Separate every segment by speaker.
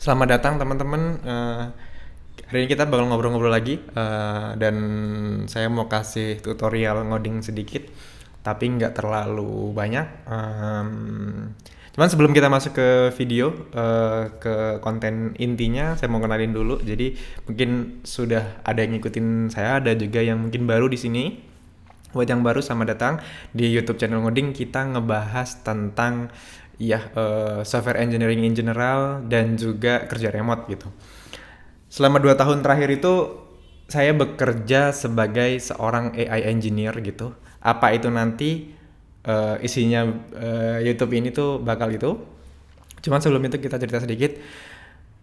Speaker 1: Selamat datang teman-teman. Hari ini kita bakal ngobrol-ngobrol lagi, dan saya mau kasih tutorial ngoding sedikit, tapi nggak terlalu banyak. Cuman sebelum kita masuk ke video, ke konten intinya, saya mau kenalin dulu. Jadi mungkin sudah ada yang ngikutin saya, ada juga yang mungkin baru di sini. Buat yang baru, selamat datang di YouTube channel Ngoding. Kita ngebahas tentang software engineering in general dan juga kerja remote gitu. Selama 2 tahun terakhir itu saya bekerja sebagai seorang AI engineer gitu. Apa itu nanti isinya YouTube ini tuh bakal itu. Cuman sebelum itu kita cerita sedikit.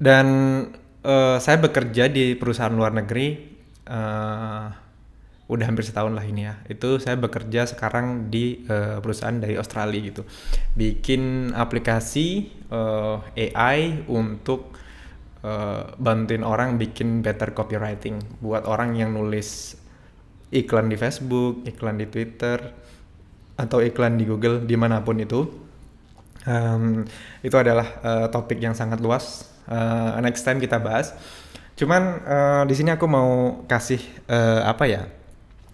Speaker 1: Dan saya bekerja di perusahaan luar negeri. Udah hampir setahun lah ini ya. Itu saya bekerja sekarang di perusahaan dari Australia gitu. Bikin aplikasi AI untuk bantuin orang bikin better copywriting buat orang yang nulis iklan di Facebook, iklan di Twitter, atau iklan di Google, dimanapun itu. Itu adalah topik yang sangat luas. Next time kita bahas. Cuman di sini aku mau kasih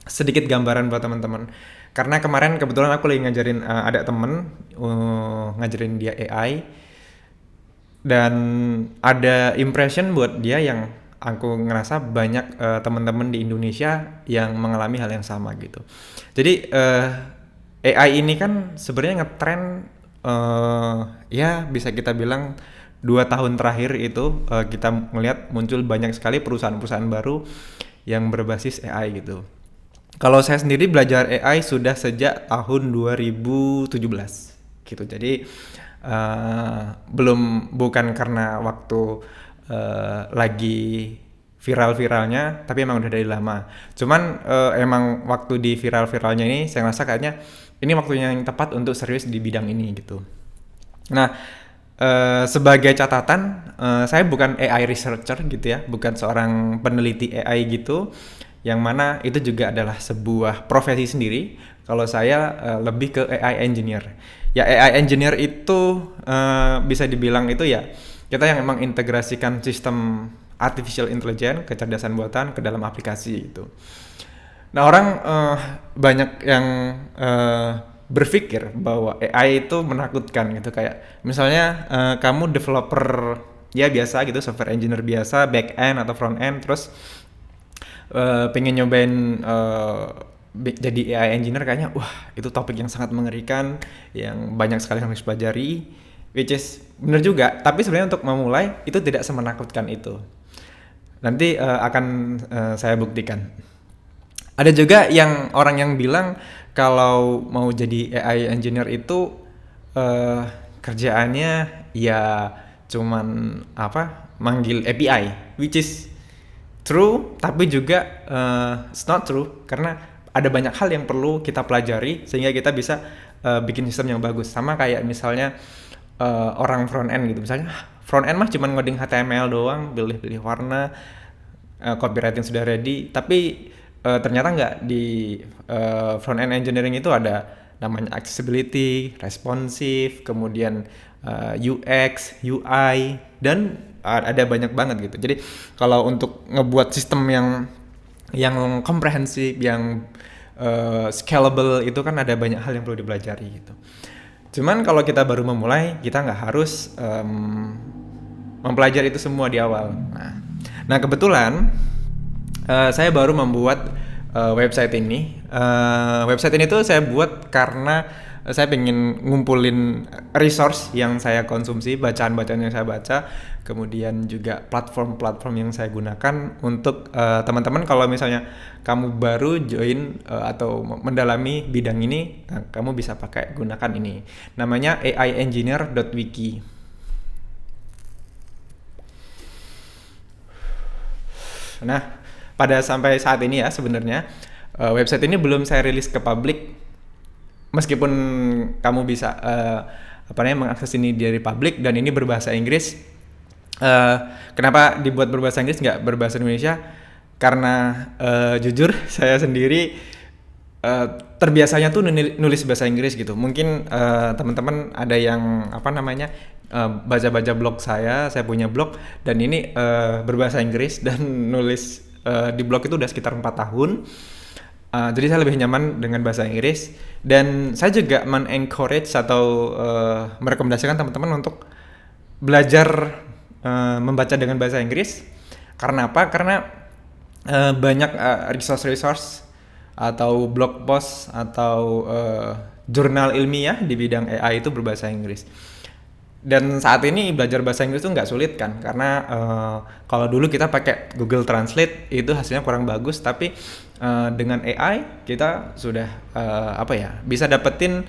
Speaker 1: sedikit gambaran buat teman-teman. Karena kemarin kebetulan aku lagi ngajarin ada temen ngajarin dia AI, dan ada impression buat dia yang aku ngerasa banyak teman-teman di Indonesia yang mengalami hal yang sama gitu. Jadi AI ini kan sebenarnya ngetrend, ya bisa kita bilang 2 tahun terakhir itu kita melihat muncul banyak sekali perusahaan-perusahaan baru yang berbasis AI gitu. Kalau saya sendiri belajar AI sudah sejak tahun 2017 gitu. Jadi bukan karena waktu lagi viral-viralnya, tapi emang udah dari lama. Cuman emang waktu di viral-viralnya ini saya ngerasa kayaknya ini waktunya yang tepat untuk serius di bidang ini gitu. Nah, sebagai catatan, saya bukan AI researcher gitu ya, bukan seorang peneliti AI gitu, yang mana itu juga adalah sebuah profesi sendiri. Kalau saya lebih ke AI engineer. Ya, AI engineer itu bisa dibilang itu ya kita yang emang integrasikan sistem artificial intelligence, kecerdasan buatan ke dalam aplikasi gitu. Nah, orang banyak yang berpikir bahwa AI itu menakutkan gitu, kayak misalnya kamu developer ya biasa gitu, software engineer biasa, back end atau front end, terus pengen nyobain jadi AI engineer, kayaknya wah itu topik yang sangat mengerikan, yang banyak sekali yang harus pelajari, which is bener juga, tapi sebenarnya untuk memulai itu tidak semenakutkan itu. Nanti akan saya buktikan. Ada juga orang yang bilang kalau mau jadi AI engineer itu kerjaannya ya cuman manggil API, which is true, tapi juga it's not true, karena ada banyak hal yang perlu kita pelajari sehingga kita bisa bikin sistem yang bagus. Sama kayak misalnya orang front end gitu, misalnya front end mah cuma ngoding HTML doang, pilih-pilih warna, copywriting sudah ready, tapi ternyata nggak di front end engineering itu ada namanya accessibility, responsive, kemudian UX, UI, dan ada banyak banget gitu. Jadi kalau untuk ngebuat sistem yang komprehensif, yang scalable, itu kan ada banyak hal yang perlu dipelajari gitu. Cuman kalau kita baru memulai, kita nggak harus mempelajari itu semua di awal. Nah kebetulan saya baru membuat website ini. Website ini tuh saya buat karena saya pengen ngumpulin resource yang saya konsumsi, bacaan-bacaan yang saya baca, kemudian juga platform-platform yang saya gunakan untuk teman-teman kalau misalnya kamu baru join atau mendalami bidang ini, kamu bisa gunakan ini. Namanya aiengineer.wiki. Nah, pada sampai saat ini ya sebenarnya website ini belum saya rilis ke publik. Meskipun kamu bisa mengakses ini dari publik dan ini berbahasa Inggris. Kenapa dibuat berbahasa Inggris nggak berbahasa Indonesia? Karena jujur saya sendiri terbiasanya tuh nulis bahasa Inggris gitu. Mungkin teman-teman ada yang baca-baca blog saya punya blog dan ini berbahasa Inggris dan nulis di blog itu udah sekitar 4 tahun. Jadi saya lebih nyaman dengan bahasa Inggris dan saya juga men-encourage atau merekomendasikan teman-teman untuk belajar membaca dengan bahasa Inggris. Karena apa? Karena banyak resource atau blog post atau jurnal ilmiah di bidang AI itu berbahasa Inggris. Dan saat ini belajar bahasa Inggris itu nggak sulit kan, karena kalau dulu kita pakai Google Translate itu hasilnya kurang bagus, tapi dengan AI kita sudah bisa dapetin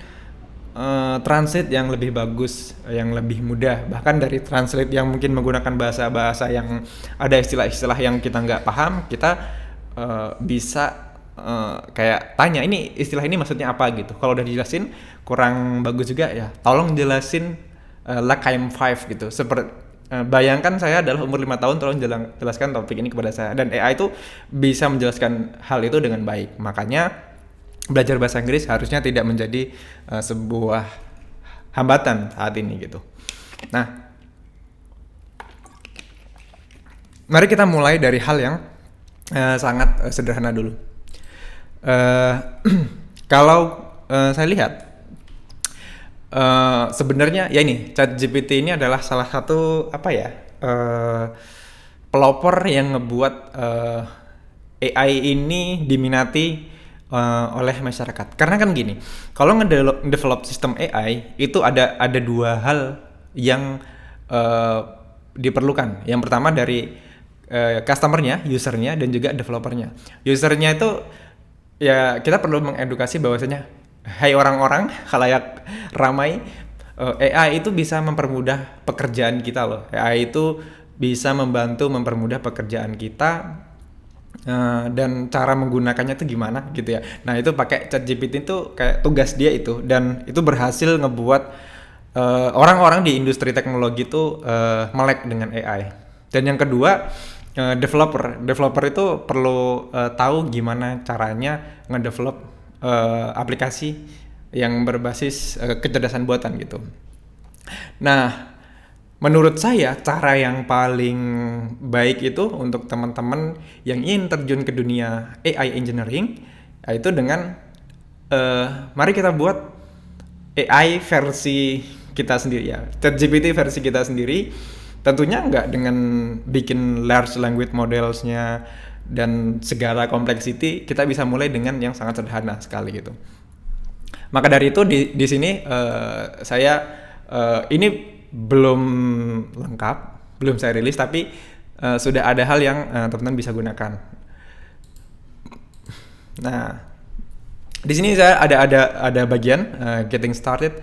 Speaker 1: translate yang lebih bagus, yang lebih mudah. Bahkan dari translate yang mungkin menggunakan bahasa-bahasa yang ada istilah-istilah yang kita nggak paham, kita bisa kayak tanya ini istilah ini maksudnya apa gitu. Kalau udah dijelasin kurang bagus juga ya, tolong jelasin like I'm 5 gitu. Bayangkan saya adalah umur 5 tahun, tolong jelaskan topik ini kepada saya. Dan AI itu bisa menjelaskan hal itu dengan baik. Makanya belajar bahasa Inggris harusnya tidak menjadi sebuah hambatan saat ini gitu. Nah, mari kita mulai dari hal yang sangat sederhana dulu. Kalau saya lihat sebenarnya ya ini ChatGPT ini adalah salah satu pelopor yang ngebuat AI ini diminati oleh masyarakat. Karena kan gini, kalau ngedevelop sistem AI itu ada dua hal yang diperlukan. Yang pertama dari customernya, usernya, dan juga developernya. Usernya itu ya kita perlu mengedukasi bahwasanya, hai orang-orang, khalayak ramai, AI itu bisa mempermudah pekerjaan kita loh. AI itu bisa mempermudah pekerjaan kita. Dan cara menggunakannya itu gimana gitu ya. Nah itu pakai ChatGPT itu kayak tugas dia itu, dan itu berhasil ngebuat orang-orang di industri teknologi itu melek dengan AI. Dan yang kedua, developer itu perlu tahu gimana caranya ngedevelop aplikasi yang berbasis kecerdasan buatan gitu. Nah, menurut saya cara yang paling baik itu untuk teman-teman yang ingin terjun ke dunia AI engineering, yaitu dengan mari kita buat AI versi kita sendiri ya, ChatGPT versi kita sendiri. Tentunya nggak dengan bikin large language models-nya dan segala complexity, kita bisa mulai dengan yang sangat sederhana sekali gitu. Maka dari itu di sini saya ini belum lengkap, belum saya rilis, tapi sudah ada hal yang teman-teman bisa gunakan. Nah, di sini saya ada bagian getting started.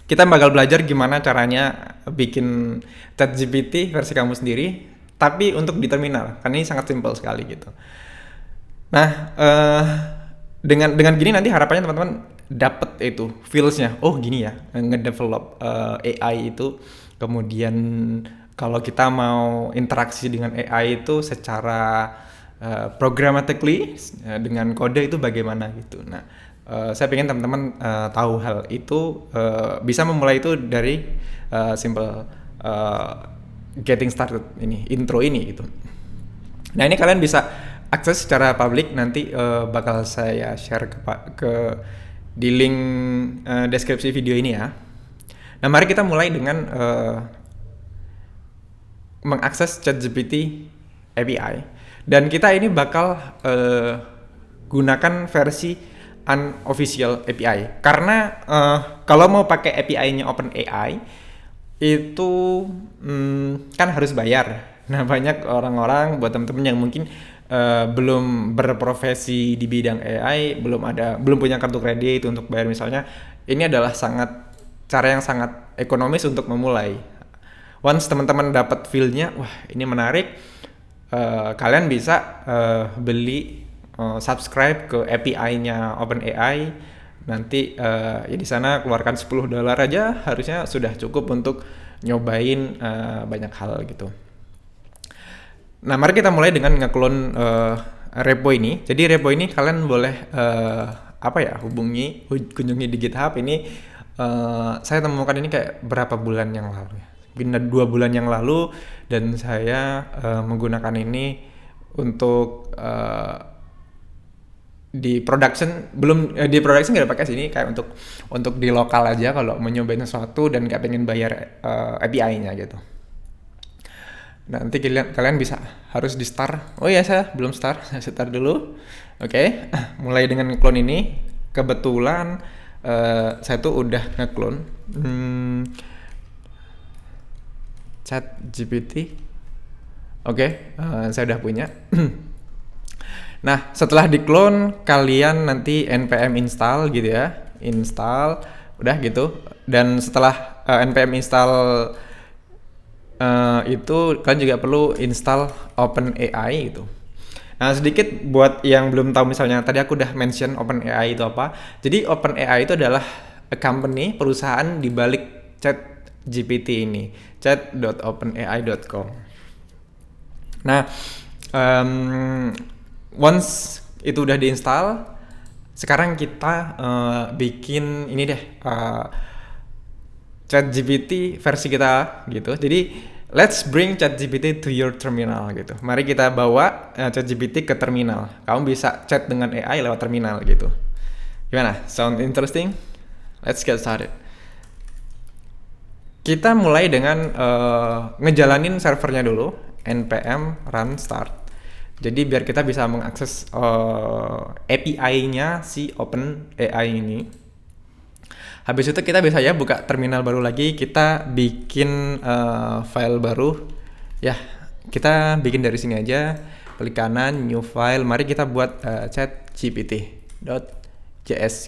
Speaker 1: Kita bakal belajar gimana caranya bikin ChatGPT versi kamu sendiri, tapi untuk di terminal, karena ini sangat simpel sekali gitu. Nah, dengan gini nanti harapannya teman-teman dapat itu feels-nya. Oh gini ya ngedevelop AI itu. Kemudian kalau kita mau interaksi dengan AI itu secara programmatically dengan kode itu bagaimana gitu. Nah, saya pengen teman-teman tahu hal itu, bisa memulai itu dari simple getting started ini, intro ini gitu. Nah, ini kalian bisa akses secara publik, nanti bakal saya share di link deskripsi video ini ya. Nah, mari kita mulai dengan mengakses ChatGPT API. Dan kita ini bakal gunakan versi unofficial API. Karena kalau mau pakai API-nya OpenAI itu kan harus bayar. Nah, banyak orang-orang, buat teman-teman yang mungkin belum berprofesi di bidang AI, belum punya kartu kredit untuk bayar misalnya, ini adalah cara yang sangat ekonomis untuk memulai. Once teman-teman dapat feel-nya, wah ini menarik, kalian bisa beli subscribe ke API-nya OpenAI. Nanti ya di sana keluarkan $10 aja harusnya sudah cukup untuk nyobain banyak hal gitu. Nah, mari kita mulai dengan nge-clone repo ini. Jadi repo ini kalian boleh kunjungi di GitHub ini. Saya temukan ini kayak berapa bulan yang lalu ya, mungkin 2 bulan yang lalu, dan saya menggunakan ini untuk di production. Di production nggak pakai sini, kayak untuk di lokal aja kalau mau nyobain sesuatu dan nggak pengen bayar API-nya gitu. Nanti kalian bisa harus di start. Oh ya, saya belum start, saya start dulu. Oke. Mulai dengan clone ini. Kebetulan saya tuh udah nge-clone ChatGPT. Oke, saya udah punya. Nah, setelah di-clone, kalian nanti npm install gitu ya. Install, udah gitu. Dan setelah npm install itu, kalian juga perlu install OpenAI gitu. Nah, sedikit buat yang belum tahu, misalnya tadi aku udah mention OpenAI itu apa. Jadi OpenAI itu adalah a company, perusahaan di balik ChatGPT ini, chat.openai.com. Nah, once itu udah diinstal, sekarang kita bikin ini deh, ChatGPT versi kita gitu. Jadi let's bring ChatGPT to your terminal gitu. Mari kita bawa ChatGPT ke terminal. Kamu bisa chat dengan AI lewat terminal gitu. Gimana? Sound interesting? Let's get started. Kita mulai dengan ngejalanin servernya dulu, npm run start. Jadi biar kita bisa mengakses API-nya si OpenAI ini. Habis itu kita bisa ya buka terminal baru lagi, kita bikin file baru. Ya, kita bikin dari sini aja. Klik kanan, new file. Mari kita buat chatgpt.js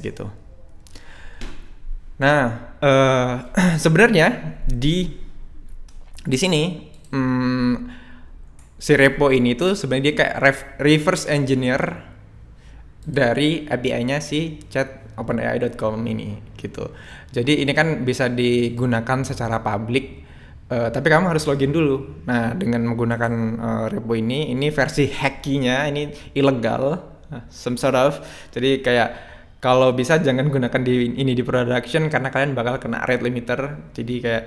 Speaker 1: gitu. Nah, sebenarnya di sini si repo ini tuh sebenarnya dia kayak reverse engineer dari API-nya si chat.openai.com ini gitu. Jadi ini kan bisa digunakan secara publik, tapi kamu harus login dulu. Nah, dengan menggunakan repo ini versi hacky-nya ini ilegal, some sort of. Jadi kayak kalau bisa jangan gunakan di production, karena kalian bakal kena rate limiter. Jadi kayak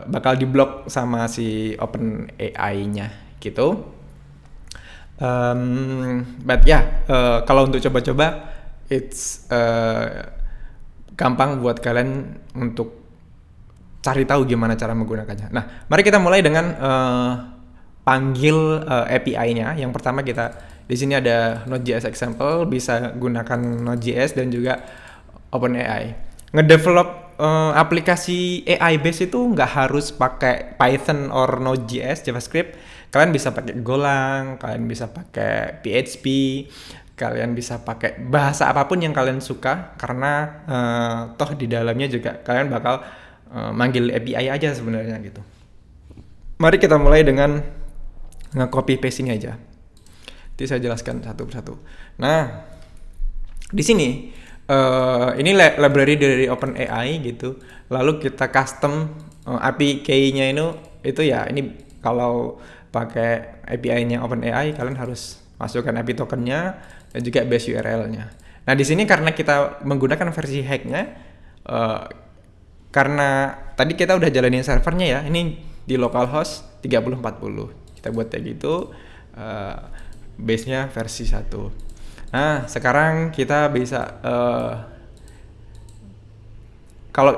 Speaker 1: bakal diblok sama si OpenAI-nya gitu. But yeah, kalau untuk coba-coba it's gampang buat kalian untuk cari tahu gimana cara menggunakannya. Nah, mari kita mulai dengan panggil API-nya. Yang pertama kita di sini ada Node.js example, bisa gunakan Node.js dan juga OpenAI. Ngedevelop aplikasi AI base itu nggak harus pakai Python or Node.js, JavaScript. Kalian bisa pakai Golang, kalian bisa pakai PHP, kalian bisa pakai bahasa apapun yang kalian suka, karena toh di dalamnya juga kalian bakal manggil API aja sebenarnya gitu. Mari kita mulai dengan nge-copy paste ini aja. Nanti saya jelaskan satu persatu. Nah, di sini ini library dari OpenAI gitu. Lalu kita custom API-nya itu ya, ini kalau pakai API-nya OpenAI kalian harus masukkan API token-nya dan juga base URL-nya. Nah, di sini karena kita menggunakan versi hack-nya, karena tadi kita udah jalanin servernya ya, ini di localhost 3040. Kita buat kayak gitu, base-nya versi 1. Nah, sekarang kita bisa kalau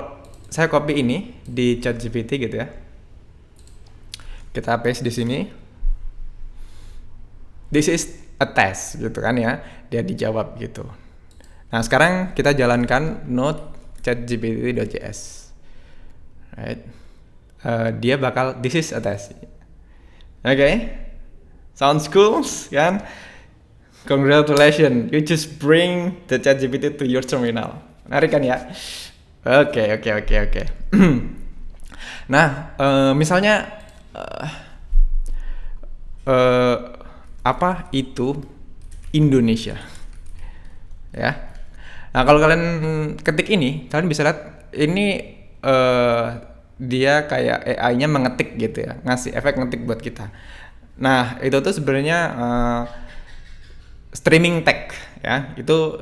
Speaker 1: saya copy ini di ChatGPT gitu ya. Kita paste di sini. This is a test gitu kan ya. Dia dijawab gitu. Nah, sekarang kita jalankan node chatgpt.js. Right. Dia bakal this is a test. Okay. Sounds cool kan? Congratulations, you just bring the ChatGPT to your terminal. Menarik kan ya? Oke. Nah, misalnya apa itu Indonesia? Ya. Nah, kalau kalian ketik ini, kalian bisa lihat ini dia kayak AI-nya mengetik gitu ya, ngasih efek ngetik buat kita. Nah, itu tuh sebenarnya streaming tag ya. Itu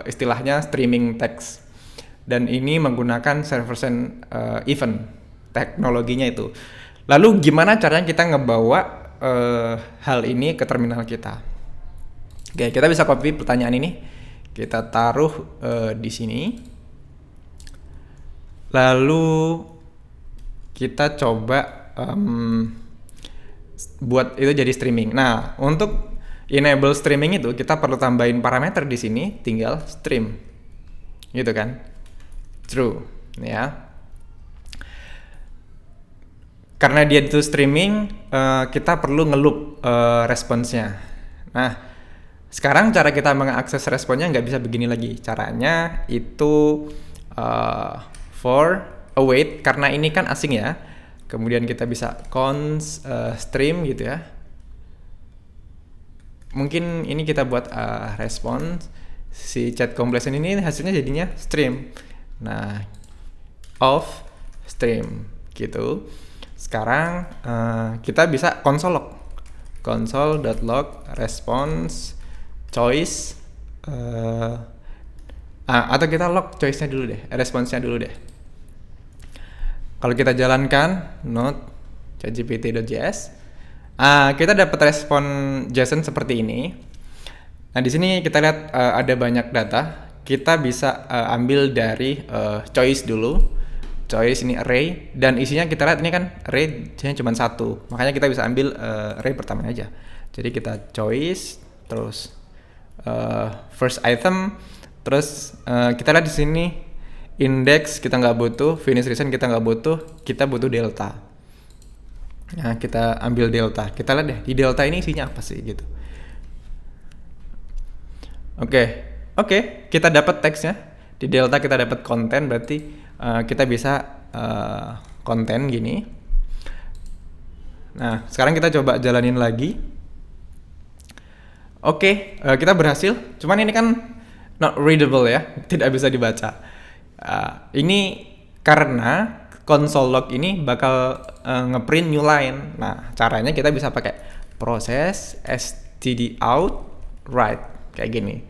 Speaker 1: istilahnya streaming text. Dan ini menggunakan server send event teknologinya itu. Lalu gimana caranya kita ngebawa hal ini ke terminal kita? Oke, kita bisa copy pertanyaan ini, kita taruh di sini. Lalu kita coba buat itu jadi streaming. Nah, untuk enable streaming itu kita perlu tambahin parameter di sini, tinggal stream, gitu kan? True, ya. Karena dia itu streaming, kita perlu ngeloop responsnya. Nah, sekarang cara kita mengakses responnya nggak bisa begini lagi. Caranya itu for await, karena ini kan asing ya. Kemudian kita bisa const stream gitu ya. Mungkin ini kita buat response. Si chat completion ini hasilnya jadinya stream. Nah, of stream gitu. Sekarang kita bisa console log. console.log response choice atau kita log choice-nya dulu deh, response-nya dulu deh. Kalau kita jalankan node chatgpt.js, kita dapat respon JSON seperti ini. Nah, di sini kita lihat ada banyak data. Kita bisa ambil dari choice dulu. Choice ini array, dan isinya kita lihat ini kan array cuma satu. Makanya kita bisa ambil array pertama aja. Jadi kita choice, terus first item, terus kita lihat di sini index kita nggak butuh, finish reason kita nggak butuh, kita butuh delta. Nah, kita ambil delta. Kita lihat deh di delta ini isinya apa sih gitu. Oke, kita dapat teksnya. Di delta kita dapat konten, berarti kita bisa konten gini. Nah, sekarang kita coba jalanin lagi. Oke, kita berhasil. Cuman ini kan not readable ya, tidak bisa dibaca. Ini karena console log ini bakal ngeprint new line. Nah, caranya kita bisa pakai proses stdout write kayak gini.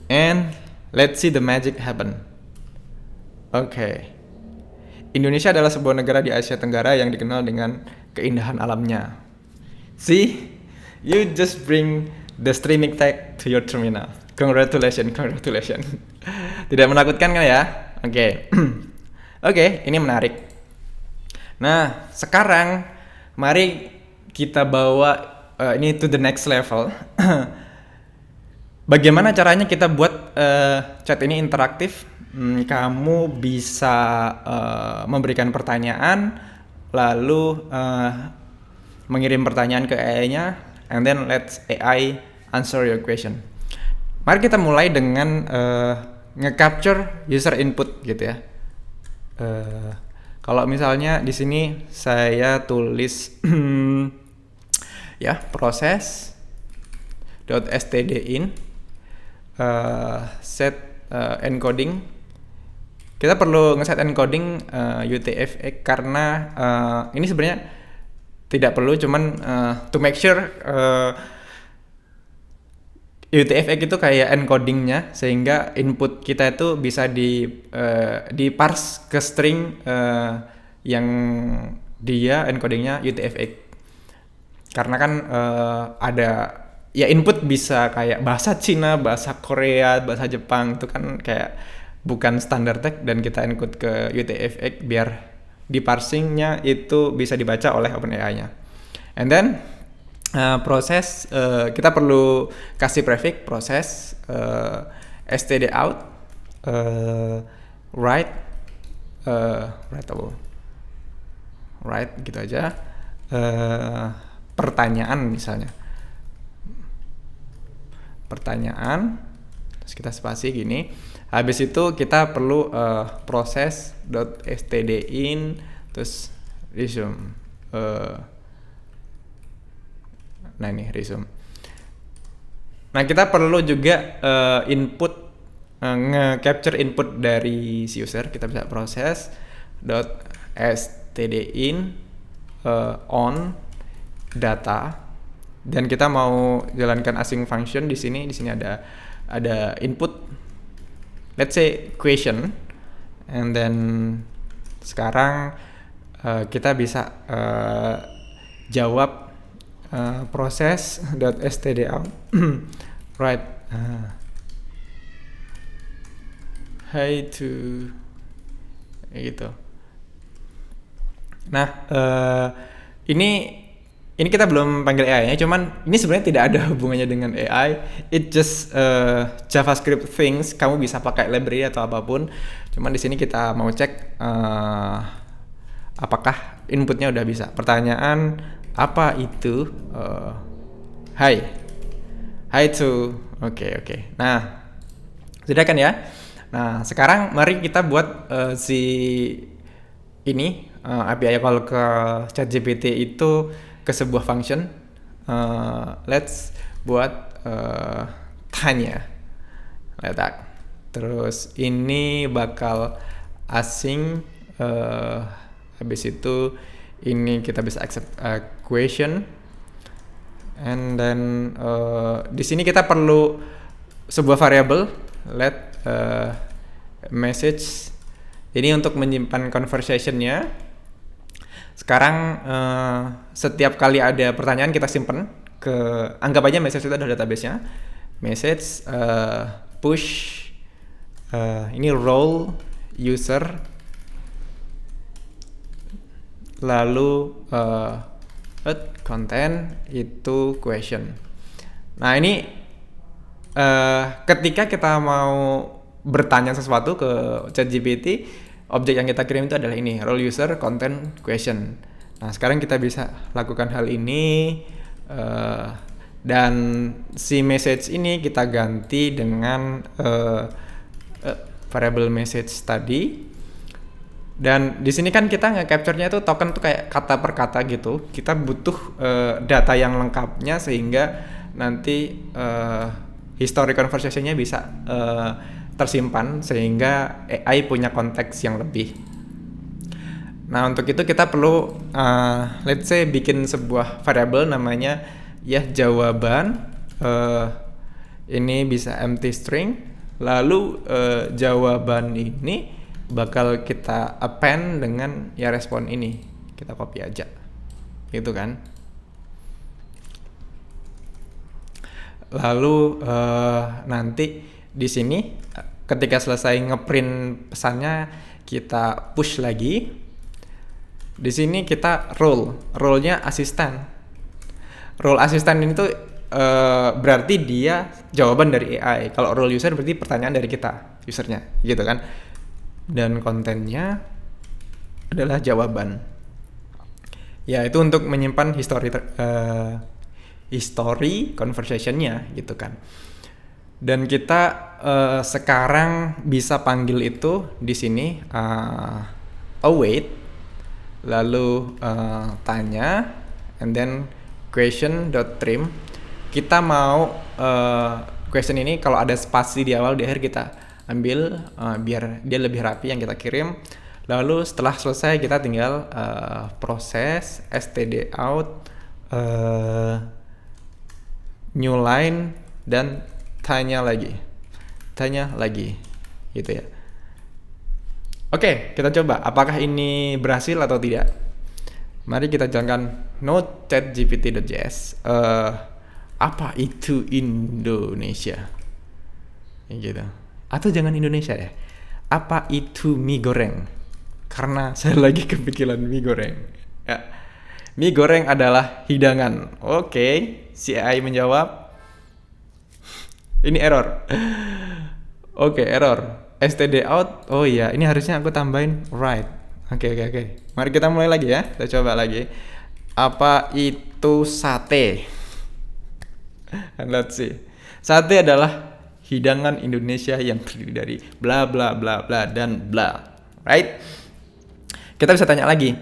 Speaker 1: And let's see the magic happen. Oke. Indonesia adalah sebuah negara di Asia Tenggara yang dikenal dengan keindahan alamnya. See, you just bring the streaming tag to your terminal. Congratulations. Tidak menakutkan kan ya? Oke. Oke, ini menarik. Nah, sekarang mari kita bawa ini to the next level. Bagaimana caranya kita buat chat ini interaktif? Kamu bisa memberikan pertanyaan, lalu mengirim pertanyaan ke AI-nya, and then let AI answer your question. Mari kita mulai dengan nge-capture user input gitu ya. Kalau misalnya di sini saya tulis ya proses.stdin set encoding. Kita perlu ngeset encoding UTF-8 karena ini sebenarnya tidak perlu, cuman to make sure UTF-8 itu kayak encodingnya, sehingga input kita itu bisa di parse ke string yang dia encodingnya UTF-8. Karena kan ada ya input bisa kayak bahasa Cina, bahasa Korea, bahasa Jepang, itu kan kayak bukan standar tag, dan kita encode ke UTF-8 biar di parsingnya itu bisa dibaca oleh OpenAI-nya. And then proses kita perlu kasih prefix proses stdout write gitu aja, pertanyaan misalnya. Pertanyaan, terus kita spasi gini. Habis itu kita perlu proses.stdin terus resume. Nah ini resume. Nah kita perlu juga input, nge-capture input dari si user. Kita bisa proses.stdin on data. Dan kita mau jalankan async function di sini. Di sini ada ada input, let's say question, and then sekarang kita bisa jawab process.stdout right, hi to gitu. Nah, ini kita belum panggil AI-nya, cuman ini sebenarnya tidak ada hubungannya dengan AI. It just JavaScript things. Kamu bisa pakai library atau apapun. Cuman di sini kita mau cek apakah inputnya udah bisa. Pertanyaan apa itu? Hi to. Oke. Nah, sudah kan ya? Nah, sekarang mari kita buat si ini API call ke ChatGPT itu ke sebuah function. Let's buat tanya. Letak. Terus ini bakal asing. Habis itu ini kita bisa accept question. And then di sini kita perlu sebuah variable let message. Ini untuk menyimpan conversation-nya. Sekarang setiap kali ada pertanyaan kita simpan ke, anggap aja message itu adalah database-nya. Message push ini role user, lalu content itu question. Nah ini ketika kita mau bertanya sesuatu ke ChatGPT, objek yang kita kirim itu adalah ini, role user content question. Nah sekarang kita bisa lakukan hal ini, dan si message ini kita ganti dengan variable message tadi. Dan di sini kan kita nge-capture-nya itu token tuh kayak kata per kata gitu. Kita butuh data yang lengkapnya sehingga nanti history conversation-nya bisa tersimpan sehingga AI punya konteks yang lebih. Nah untuk itu kita perlu let's say bikin sebuah variable namanya ya jawaban. Ini bisa empty string. Lalu jawaban ini bakal kita append dengan ya respon ini. Kita copy aja. Gitu kan. Lalu nanti di sini ketika selesai ngeprint pesannya kita push lagi. Di sini kita role-nya asisten. Role asisten ini tuh berarti dia jawaban dari AI. Kalau role user berarti pertanyaan dari kita, usernya, gitu kan. Dan kontennya adalah jawaban. Ya itu untuk menyimpan history conversation-nya, gitu kan. Dan kita sekarang bisa panggil itu di sini await, lalu tanya, and then question.trim. Kita mau question ini kalau ada spasi di awal, di akhir kita ambil biar dia lebih rapi yang kita kirim. Lalu setelah selesai kita tinggal proses stdout new line dan tanya lagi gitu ya. Oke, kita coba apakah ini berhasil atau tidak. Mari kita jalankan node chatgpt.js. Apa itu Indonesia? Gitu. Atau jangan Indonesia ya. Apa itu mie goreng? Karena saya lagi kepikiran mie goreng. Ya. Mie goreng adalah hidangan. Oke, si AI menjawab. Ini error. Oke, error. stdout. Oh iya, ini harusnya aku tambahin right. Oke. Mari kita mulai lagi ya. Kita coba lagi. Apa itu sate? Let's see. Sate adalah hidangan Indonesia yang terdiri dari bla bla bla bla dan bla. Right? Kita bisa tanya lagi.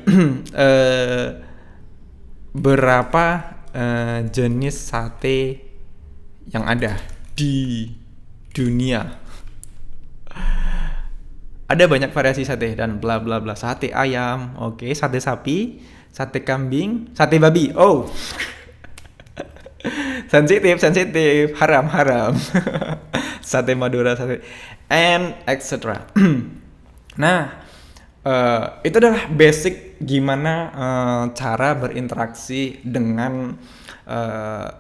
Speaker 1: Berapa jenis sate yang ada di dunia? Ada banyak variasi sate dan bla bla bla. Sate ayam, oke, sate sapi, sate kambing, sate babi. Oh. sensitif, haram. sate Madura, sate and etc. Nah, itu adalah basic gimana cara berinteraksi dengan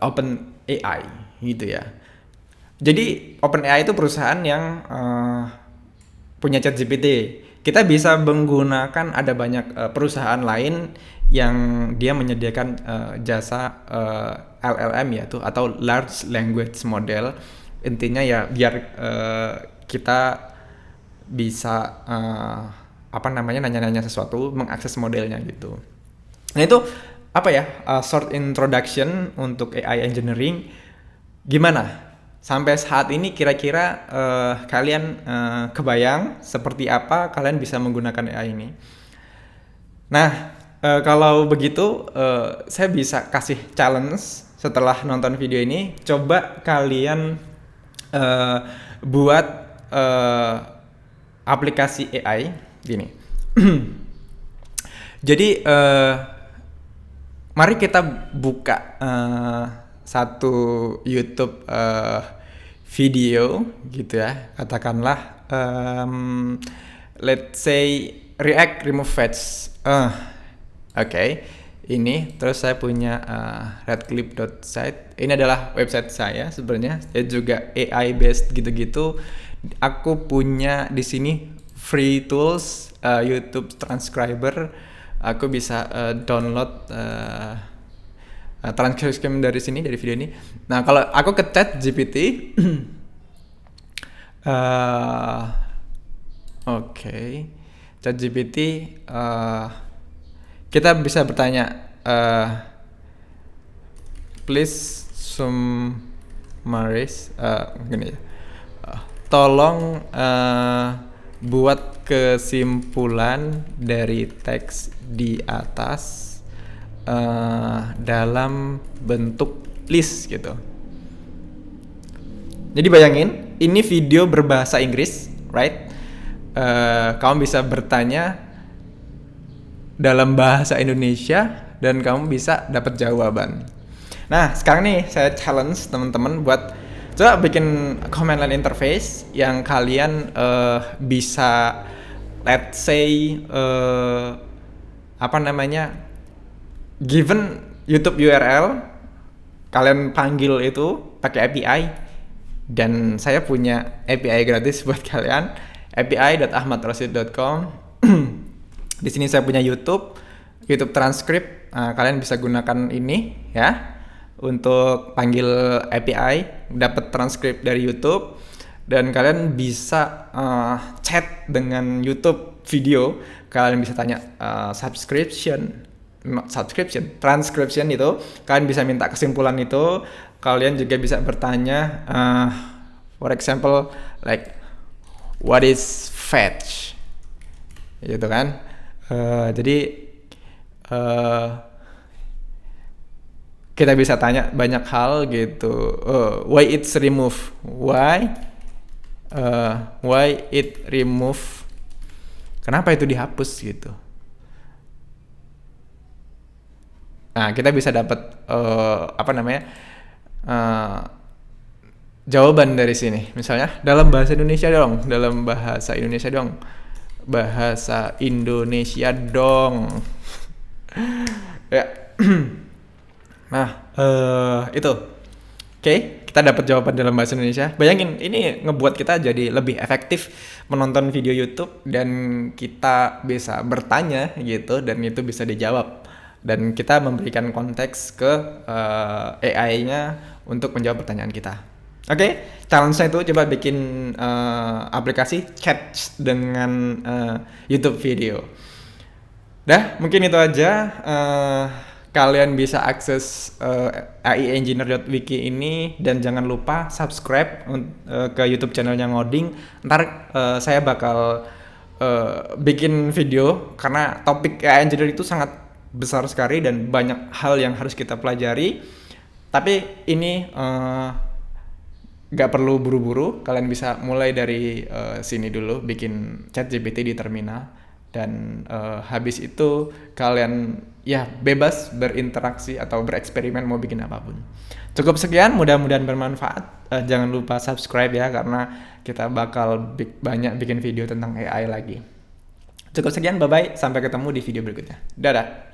Speaker 1: OpenAI gitu ya. Jadi OpenAI itu perusahaan yang punya ChatGPT. Kita bisa menggunakan ada banyak perusahaan lain yang dia menyediakan jasa LLM yaitu atau Large Language Model. Intinya ya biar kita bisa nanya-nanya sesuatu, mengakses modelnya gitu. Nah itu apa ya, short introduction untuk AI engineering. Gimana? Sampai saat ini kira-kira kalian kebayang seperti apa kalian bisa menggunakan AI ini? Nah, kalau begitu saya bisa kasih challenge setelah nonton video ini. Coba kalian buat aplikasi AI gini. Jadi mari kita buka satu YouTube video gitu ya, katakanlah let's say React remove fetch. Oke. Ini terus saya punya redclip.site. Ini adalah website saya sebenarnya. Saya juga AI based gitu-gitu. Aku punya di sini free tools YouTube transcriber. Aku bisa download transcription dari sini, dari video ini. Nah, kalau aku ke ChatGPT ChatGPT kita bisa bertanya please summarize gini ya. Tolong buat kesimpulan dari teks di atas dalam bentuk list gitu. Jadi bayangin, ini video berbahasa Inggris, right? Kamu bisa bertanya dalam bahasa Indonesia dan kamu bisa dapat jawaban. Nah, sekarang nih saya challenge teman-teman buat coba bikin command line interface yang kalian bisa let's say given YouTube URL, kalian panggil itu pakai API, dan saya punya API gratis buat kalian, api.ahmadrosid.com. Di sini saya punya YouTube transcript. Kalian bisa gunakan ini ya untuk panggil API, dapat transkrip dari YouTube, dan kalian bisa chat dengan YouTube video. Kalian bisa tanya transcription itu, kalian bisa minta kesimpulan itu. Kalian juga bisa bertanya for example like what is fetch gitu kan. Jadi kita bisa tanya banyak hal gitu. Why it's remove, why it remove, kenapa itu dihapus gitu. Nah, kita bisa dapat jawaban dari sini. Misalnya dalam bahasa Indonesia dong. Ya. Nah, itu. Oke, kita dapat jawaban dalam bahasa Indonesia. Bayangin, ini ngebuat kita jadi lebih efektif menonton video YouTube, dan kita bisa bertanya gitu, dan itu bisa dijawab. Dan kita memberikan konteks ke AI-nya untuk menjawab pertanyaan kita. Oke, challenge-nya itu coba bikin aplikasi chat dengan YouTube video. Mungkin itu aja. Kalian bisa akses aiengineer.wiki ini, dan jangan lupa subscribe ke YouTube channelnya Ngoding. Ntar saya bakal bikin video, karena topik AI engineer itu sangat besar sekali dan banyak hal yang harus kita pelajari. Tapi ini gak perlu buru-buru. Kalian bisa mulai dari sini dulu, bikin ChatGPT di terminal. Dan habis itu kalian ya bebas berinteraksi atau bereksperimen mau bikin apapun. Cukup sekian, mudah-mudahan bermanfaat. Jangan lupa subscribe ya, karena kita bakal banyak bikin video tentang AI lagi. Cukup sekian, bye-bye. Sampai ketemu di video berikutnya. Dadah.